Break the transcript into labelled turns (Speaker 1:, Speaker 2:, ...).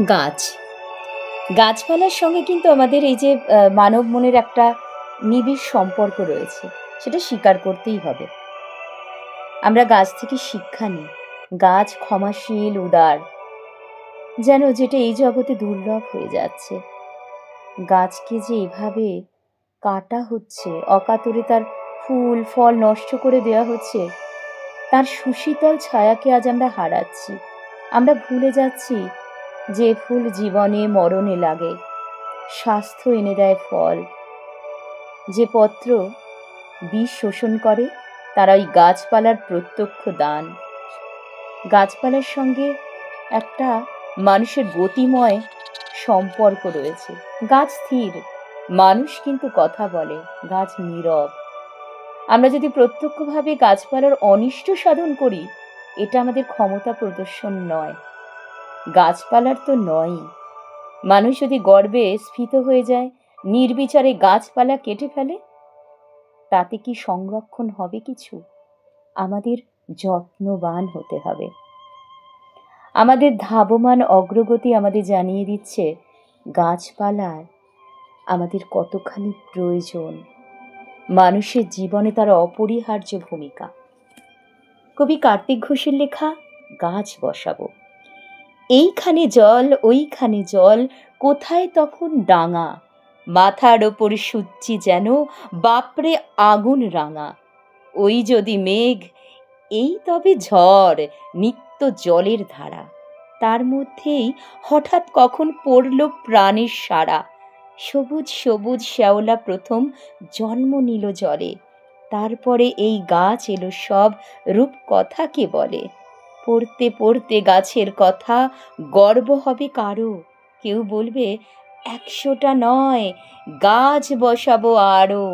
Speaker 1: গাছ। গাছপালার সঙ্গে কিন্তু আমাদের এই যে মানব মনের একটা নিবিড় সম্পর্ক রয়েছে, সেটা স্বীকার করতেই হবে। আমরা গাছ থেকে শিক্ষা নিই। গাছ ক্ষমাশীল, উদার, যেন যেটা এই জগতে দুর্লভ হয়ে যাচ্ছে। গাছকে যে এভাবে কাটা হচ্ছে, অকাতরে তার ফুল, ফল নষ্ট করে দেওয়া হচ্ছে, তার সুশীতল ছায়াকে আজ আমরা হারাচ্ছি। আমরা ভুলে যাচ্ছি যে ফুল জীবনে মরণে লাগে, স্বাস্থ্য এনে দেয় ফল। যে পত্র বিষ শোষণ করে, তারা ওই গাছপালার প্রত্যক্ষ দান। গাছপালার সঙ্গে একটা মানুষের গতিময় সম্পর্ক রয়েছে। গাছ স্থির, মানুষ কিন্তু কথা বলে, গাছ নীরব। আমরা যদি প্রত্যক্ষভাবে গাছপালার অনিষ্ট সাধন করি, এটা আমাদের ক্ষমতা প্রদর্শন নয়, গাছপালার তো নয়ই। মানুষ যদি গর্বে স্ফীত হয়ে যায়, নির্বিচারে গাছপালা কেটে ফেলে, তাতে কি সংরক্ষণ হবে কিছু? আমাদের যত্নবান হতে হবে। আমাদের ধাবমান অগ্রগতি আমাদের জানিয়ে দিচ্ছে গাছপালার আমাদের কতখানি প্রয়োজন, মানুষের জীবনে তার অপরিহার্য ভূমিকা। কবি কার্তিক ঘোষের লেখা গাছ বসাবো। এইখানে জল, ওইখানে জল, কোথায় তখন ডাঙা, মাথার ওপর সুচ্চি যেন, বাপরে আগুন রাঙা। ওই যদি মেঘ, এই তবে ঝড়, নিত্য জলের ধারা। তার মধ্যেই হঠাৎ কখন পড়ল প্রাণের সারা। সবুজ সবুজ শ্যাওলা প্রথম জন্ম নিল জলে, তারপরে এই গাছ এলো সব রূপ কথা কে বলে। পড়তে পড়তে গাছের কথা গর্ব হবে কারো, কেউ বলবে 100টা নয়, গাছ বসাবো আরো।